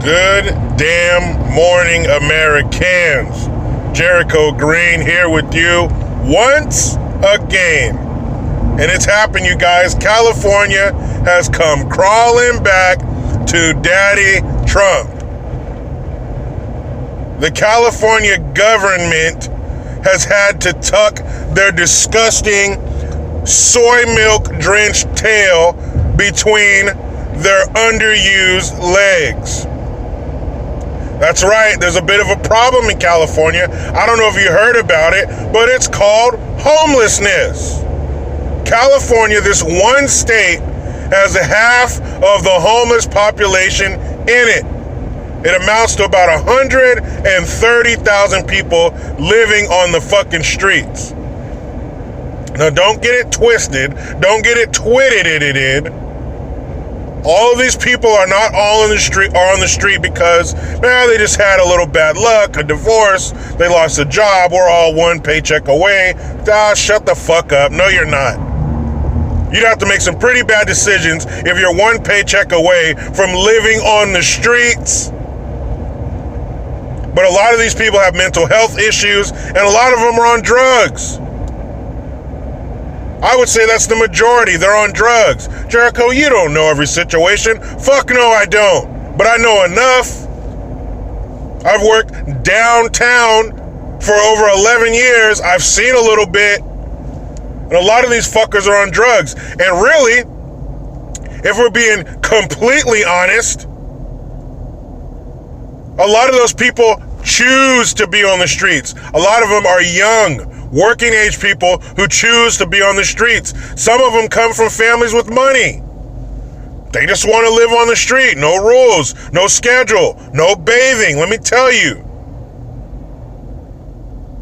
Good damn morning, Americans. Jericho Green here with you once again. And it's happened, you guys. California has come crawling back to Daddy Trump. The California government has had to tuck their disgusting soy milk drenched tail between their underused legs. That's right, there's a bit of a problem in California. I don't know if you heard about it, but it's called homelessness. California, this one state, has a half of the homeless population in it. It amounts to about 130,000 people living on the fucking streets. Now, don't get it twisted. Don't get it twitted. All of these people are not all on the street because, they just had a little bad luck, a divorce, they lost a job, we're all one paycheck away. Shut the fuck up. No, you're not. You'd have to make some pretty bad decisions if you're one paycheck away from living on the streets. But a lot of these people have mental health issues, and a lot of them are on drugs. I would say that's the majority. They're on drugs. Jericho, you don't know every situation. Fuck no, I don't. But I know enough. I've worked downtown for over 11 years. I've seen a little bit. And a lot of these fuckers are on drugs. And really, if we're being completely honest, a lot of those people choose to be on the streets. A lot of them are young, working age people who choose to be on the streets. Some of them come from families with money. They just want to live on the street. No rules, no schedule, no bathing. Let me tell you.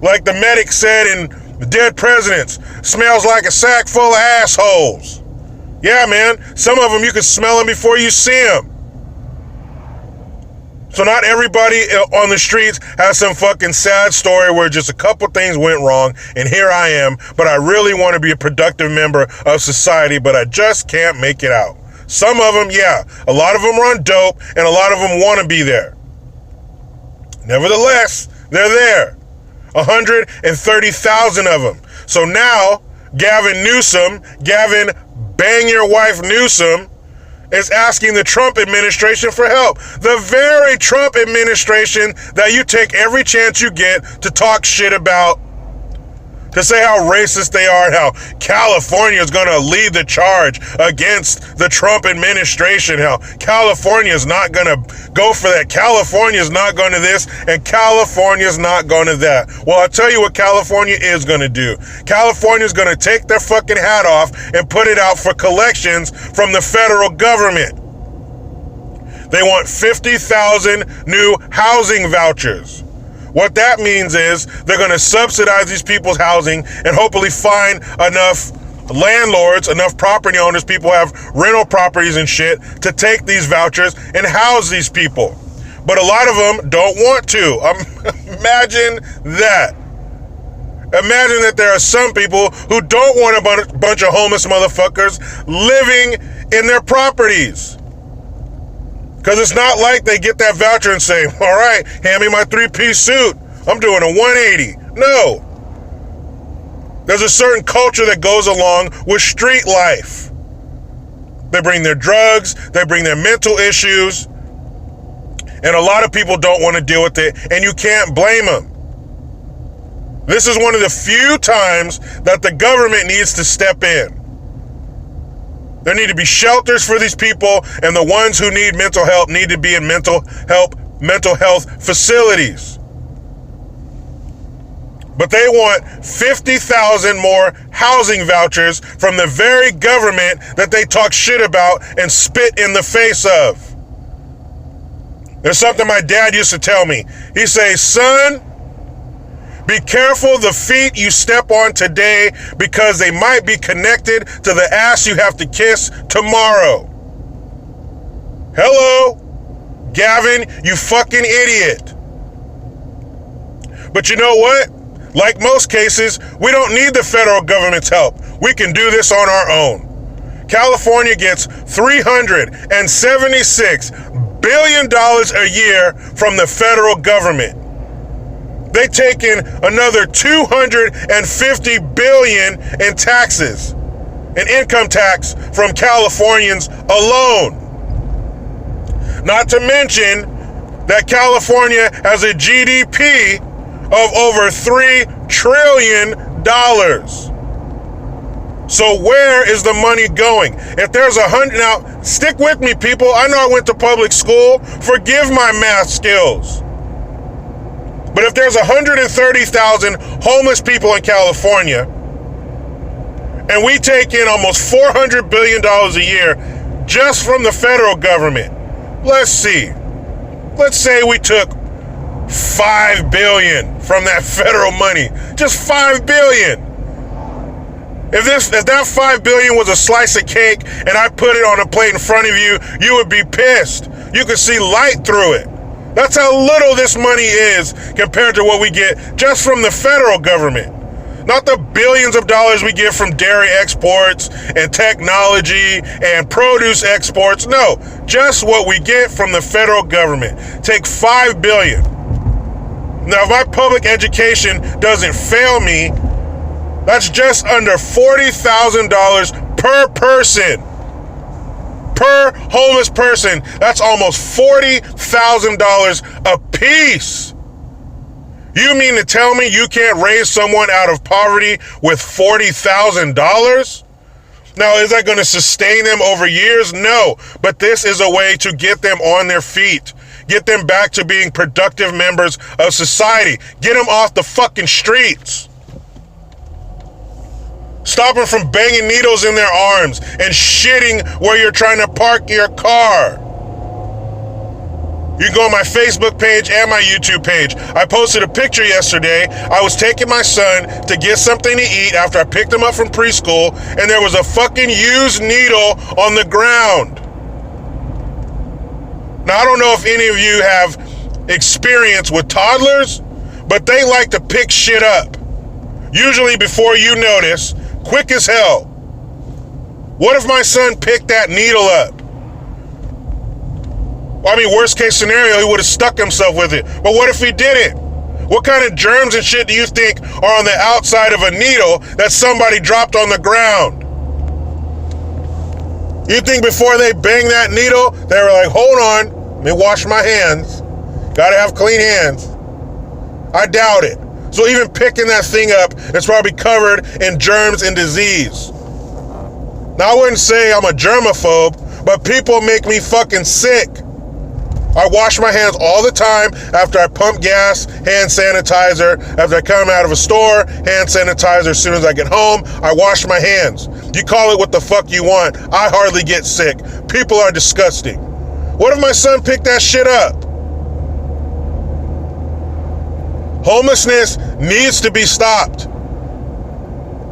Like the medic said in Dead Presidents, smells like a sack full of assholes. Yeah, man. Some of them you can smell them before you see them. So not everybody on the streets has some fucking sad story where just a couple things went wrong, and here I am, but I really want to be a productive member of society, but I just can't make it out. Some of them, yeah, a lot of them are on dope, and a lot of them want to be there. Nevertheless, they're there. 130,000 of them. So now, Gavin Bang Your Wife Newsom, is asking the Trump administration for help. The very Trump administration that you take every chance you get to talk shit about, to say how racist they are and how California is going to lead the charge against the Trump administration, how California is not going to go for that, California is not going to this, and California is not going to that. Well, I'll tell you what California is going to do. California is going to take their fucking hat off and put it out for collections from the federal government. They want 50,000 new housing vouchers. What that means is they're going to subsidize these people's housing and hopefully find enough landlords, enough property owners, people have rental properties and shit, to take these vouchers and house these people. But a lot of them don't want to. Imagine that. Imagine that there are some people who don't want a bunch of homeless motherfuckers living in their properties. Because it's not like they get that voucher and say, all right, hand me my 3-piece suit. I'm doing a 180. No. There's a certain culture that goes along with street life. They bring their drugs, they bring their mental issues, and a lot of people don't want to deal with it, and you can't blame them. This is one of the few times that the government needs to step in. There need to be shelters for these people, and the ones who need mental help need to be in mental health facilities. But they want 50,000 more housing vouchers from the very government that they talk shit about and spit in the face of. There's something my dad used to tell me. He says, son, be careful the feet you step on today because they might be connected to the ass you have to kiss tomorrow. Hello, Gavin, you fucking idiot. But you know what? Like most cases, we don't need the federal government's help. We can do this on our own. California gets $376 billion a year from the federal government. They take in another $250 billion in taxes, in income tax from Californians alone. Not to mention that California has a GDP of over $3 trillion. So where is the money going? If there's now stick with me, people. I know I went to public school. Forgive my math skills. But if there's 130,000 homeless people in California, and we take in almost $400 billion a year just from the federal government, let's see. Let's say we took $5 billion from that federal money. Just $5 billion. If that $5 billion was a slice of cake and I put it on a plate in front of you, you would be pissed. You could see light through it. That's how little this money is compared to what we get just from the federal government. Not the billions of dollars we get from dairy exports and technology and produce exports. No, just what we get from the federal government. Take $5 billion. Now, if my public education doesn't fail me, that's just under $40,000 per person. Per homeless person, that's almost $40,000 a piece. You mean to tell me you can't raise someone out of poverty with $40,000? Now, is that going to sustain them over years? No, but this is a way to get them on their feet. Get them back to being productive members of society. Get them off the fucking streets. Stop them from banging needles in their arms and shitting where you're trying to park your car. You can go on my Facebook page and my YouTube page. I posted a picture yesterday. I was taking my son to get something to eat after I picked him up from preschool, and there was a fucking used needle on the ground. Now, I don't know if any of you have experience with toddlers, but they like to pick shit up. Usually before you notice, quick as hell. What if my son picked that needle up? I mean, worst case scenario, he would have stuck himself with it. But what if he didn't? What kind of germs and shit do you think are on the outside of a needle that somebody dropped on the ground? You think before they banged that needle, they were like, hold on, let me wash my hands. Gotta have clean hands. I doubt it. So even picking that thing up, it's probably covered in germs and disease. Now, I wouldn't say I'm a germaphobe, but people make me fucking sick. I wash my hands all the time after I pump gas, hand sanitizer. After I come out of a store, hand sanitizer. As soon as I get home, I wash my hands. You call it what the fuck you want. I hardly get sick. People are disgusting. What if my son picked that shit up? Homelessness needs to be stopped.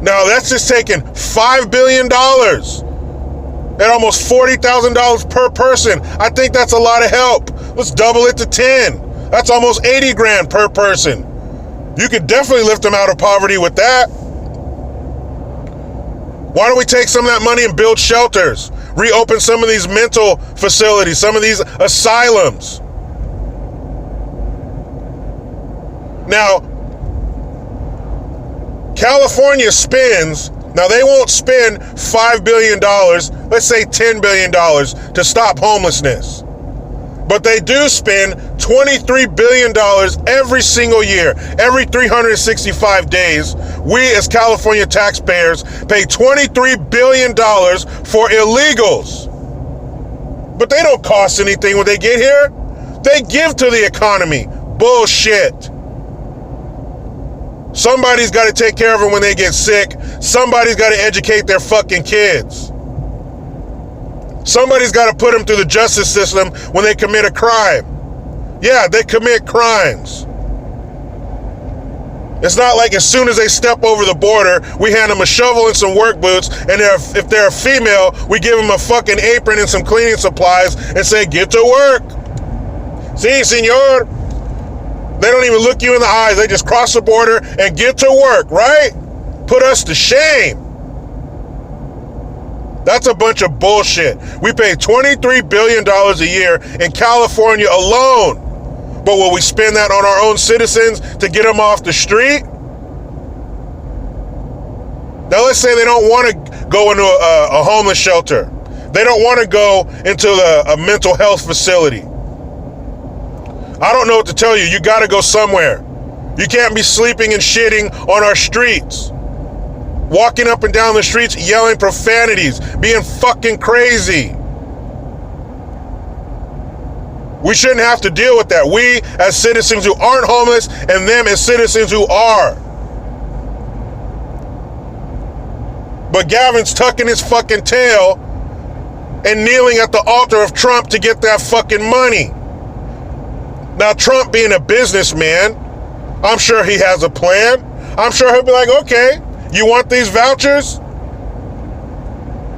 Now, that's just taking $5 billion at almost $40,000 per person. I think that's a lot of help. Let's double it to 10. That's almost 80 grand per person. You could definitely lift them out of poverty with that. Why don't we take some of that money and build shelters? Reopen some of these mental facilities, some of these asylums. Now, California spends, now they won't spend $5 billion, let's say $10 billion to stop homelessness. But they do spend $23 billion every single year. Every 365 days, we as California taxpayers pay $23 billion for illegals. But they don't cost anything when they get here. They give to the economy. Bullshit. Somebody's got to take care of them when they get sick. Somebody's got to educate their fucking kids. Somebody's got to put them through the justice system when they commit a crime. Yeah, they commit crimes. It's not like as soon as they step over the border, we hand them a shovel and some work boots, and if they're a female, we give them a fucking apron and some cleaning supplies and say, get to work. Si, senor. They don't even look you in the eyes. They just cross the border and get to work, right? Put us to shame. That's a bunch of bullshit. We pay $23 billion a year in California alone. But will we spend that on our own citizens to get them off the street? Now let's say they don't want to go into a homeless shelter. They don't want to go into a mental health facility. I don't know what to tell you. You got to go somewhere. You can't be sleeping and shitting on our streets. Walking up and down the streets, yelling profanities, being fucking crazy. We shouldn't have to deal with that. We, as citizens who aren't homeless, and them as citizens who are. But Gavin's tucking his fucking tail and kneeling at the altar of Trump to get that fucking money. Now, Trump being a businessman, I'm sure he has a plan. I'm sure he'll be like, okay, you want these vouchers?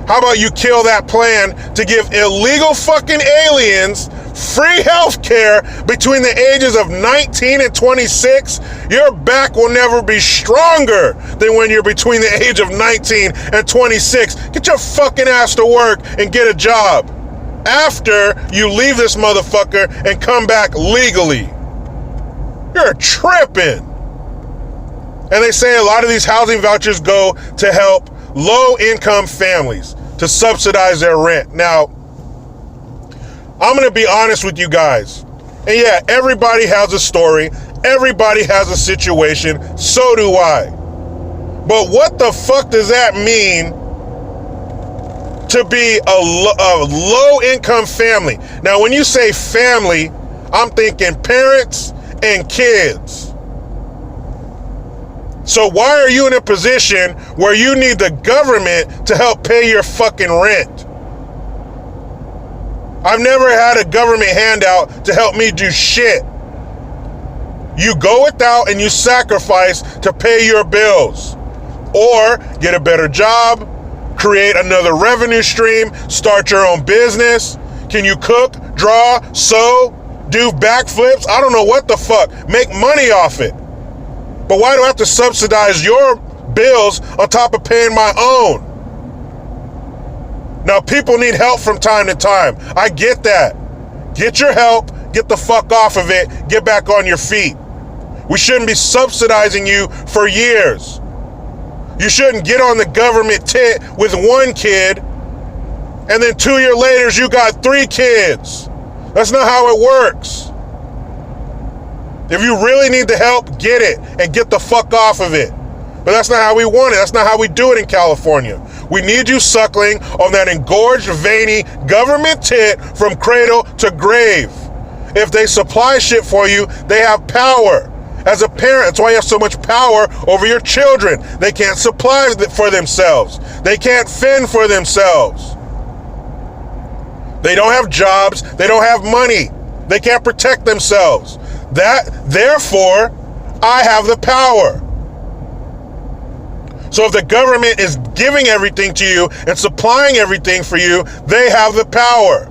How about you kill that plan to give illegal fucking aliens free health care between the ages of 19 and 26? Your back will never be stronger than when you're between the age of 19 and 26. Get your fucking ass to work and get a job after you leave this motherfucker and come back legally. You're tripping. And they say a lot of these housing vouchers go to help low-income families to subsidize their rent. Now, I'm going to be honest with you guys. And yeah, everybody has a story. Everybody has a situation. So do I. But what the fuck does that mean to be a low-income family? Now, when you say family, I'm thinking parents and kids. So why are you in a position where you need the government to help pay your fucking rent? I've never had a government handout to help me do shit. You go without and you sacrifice to pay your bills. Or get a better job, create another revenue stream, start your own business. Can you cook, draw, sew, do backflips? I don't know what the fuck. Make money off it. But why do I have to subsidize your bills on top of paying my own? Now, people need help from time to time. I get that. Get your help, get the fuck off of it, get back on your feet. We shouldn't be subsidizing you for years. You shouldn't get on the government tit with one kid, and then 2 years later, you got 3 kids. That's not how it works. If you really need the help, get it and get the fuck off of it. But that's not how we want it. That's not how we do it in California. We need you suckling on that engorged, veiny government tit from cradle to grave. If they supply shit for you, they have power. As a parent, that's why you have so much power over your children. They can't supply for themselves. They can't fend for themselves. They don't have jobs. They don't have money. They can't protect themselves. Therefore, I have the power. So if the government is giving everything to you and supplying everything for you, they have the power.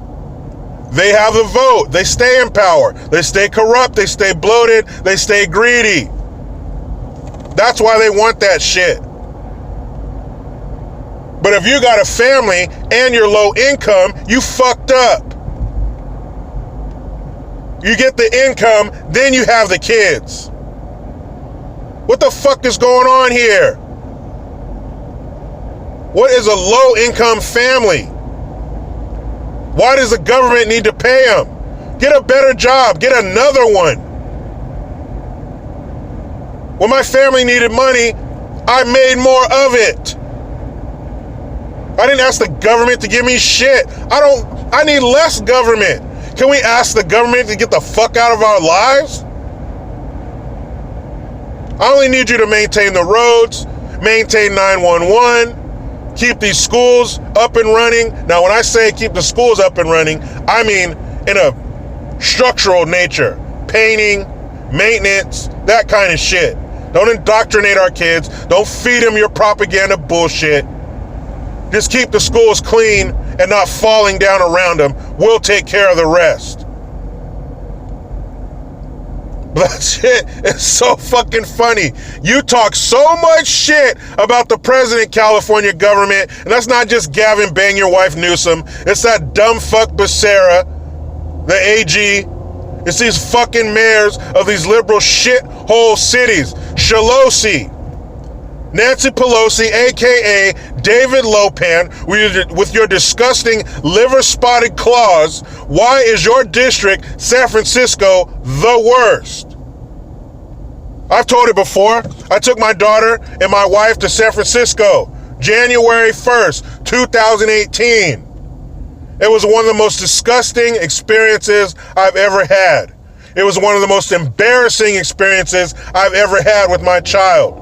They have the vote. They stay in power. They stay corrupt. They stay bloated. They stay greedy. That's why they want that shit. But if you got a family and you're low income, you fucked up. You get the income, then you have the kids. What the fuck is going on here? What is a low-income family? Why does the government need to pay them? Get a better job. Get another one. When my family needed money, I made more of it. I didn't ask the government to give me shit. I need less government. Can we ask the government to get the fuck out of our lives? I only need you to maintain the roads, maintain 911, keep these schools up and running. Now, when I say keep the schools up and running, I mean in a structural nature. Painting, maintenance, that kind of shit. Don't indoctrinate our kids. Don't feed them your propaganda bullshit. Just keep the schools clean and not falling down around them. We'll take care of the rest. That shit is so fucking funny. You talk so much shit about the president, California government, and that's not just Gavin Bang Your Wife Newsom. It's that dumb fuck Becerra, the AG. It's these fucking mayors of these liberal shithole cities. Pelosi, Nancy Pelosi, aka David Lopan, with your disgusting liver-spotted claws. Why is your district, San Francisco, the worst? I've told it before. I took my daughter and my wife to San Francisco, January 1st, 2018. It was one of the most disgusting experiences I've ever had. It was one of the most embarrassing experiences I've ever had with my child.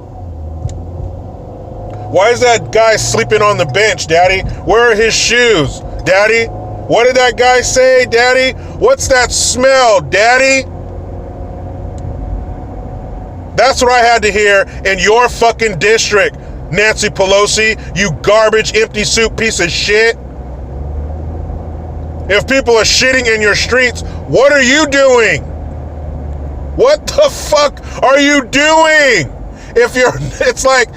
Why is that guy sleeping on the bench, Daddy? Where are his shoes, Daddy? What did that guy say, Daddy? What's that smell, Daddy? That's what I had to hear in your fucking district, Nancy Pelosi, you garbage, empty soup piece of shit. If people are shitting in your streets, what are you doing? What the fuck are you doing? It's like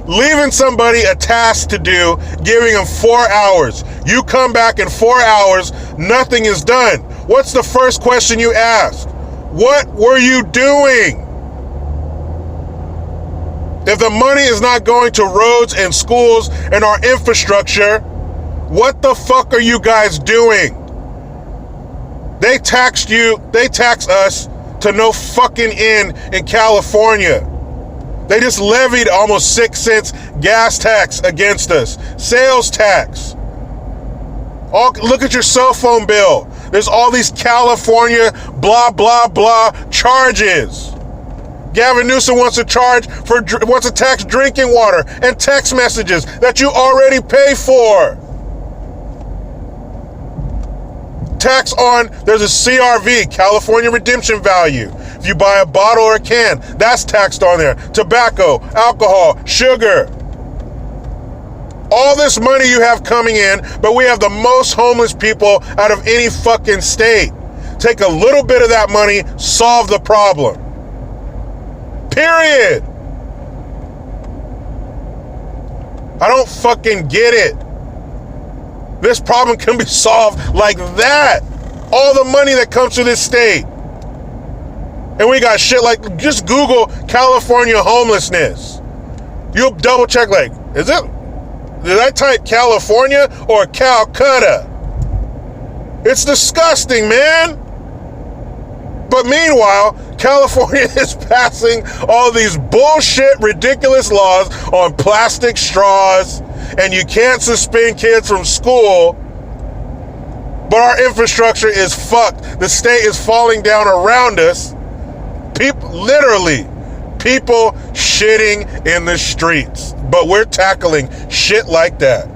leaving somebody a task to do, giving them 4 hours. You come back in 4 hours, nothing is done. What's the first question you ask? What were you doing? If the money is not going to roads and schools and our infrastructure, what the fuck are you guys doing? They tax us to no fucking end in California. They just levied almost 6 cents gas tax against us. Sales tax. Look at your cell phone bill. There's all these California blah, blah, blah charges. Gavin Newsom wants to tax drinking water and text messages that you already pay for. Tax on, there's a CRV, California Redemption Value. If you buy a bottle or a can, that's taxed on there. Tobacco, alcohol, sugar. All this money you have coming in, but we have the most homeless people out of any fucking state. Take a little bit of that money, solve the problem. Period. I don't fucking get it. This problem can be solved like that. All the money that comes to this state. And we got shit like, just Google California homelessness. You'll double check like, did I type California or Calcutta? It's disgusting, man. But meanwhile, California is passing all these bullshit, ridiculous laws on plastic straws, and you can't suspend kids from school, but our infrastructure is fucked. The state is falling down around us. People shitting in the streets, but we're tackling shit like that.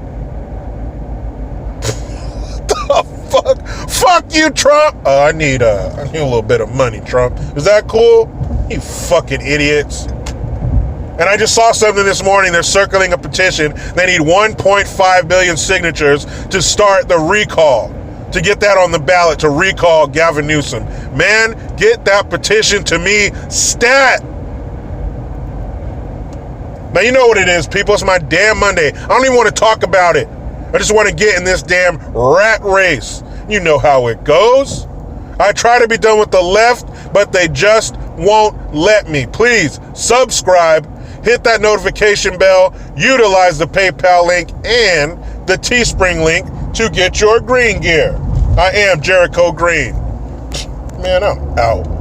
What the fuck? Fuck you, Trump. I need a little bit of money, Trump. Is that cool? You fucking idiots. And I just saw something this morning. They're circling a petition. They need 1.5 billion signatures to start the recall, to get that on the ballot, to recall Gavin Newsom. Man, get that petition to me stat. Now, you know what it is, people. It's my damn Monday. I don't even want to talk about it. I just want to get in this damn rat race. You know how it goes. I try to be done with the left, but they just won't let me. Please subscribe, hit that notification bell, utilize the PayPal link and the Teespring link to get your green gear. I am Jericho Green. Man, I'm out.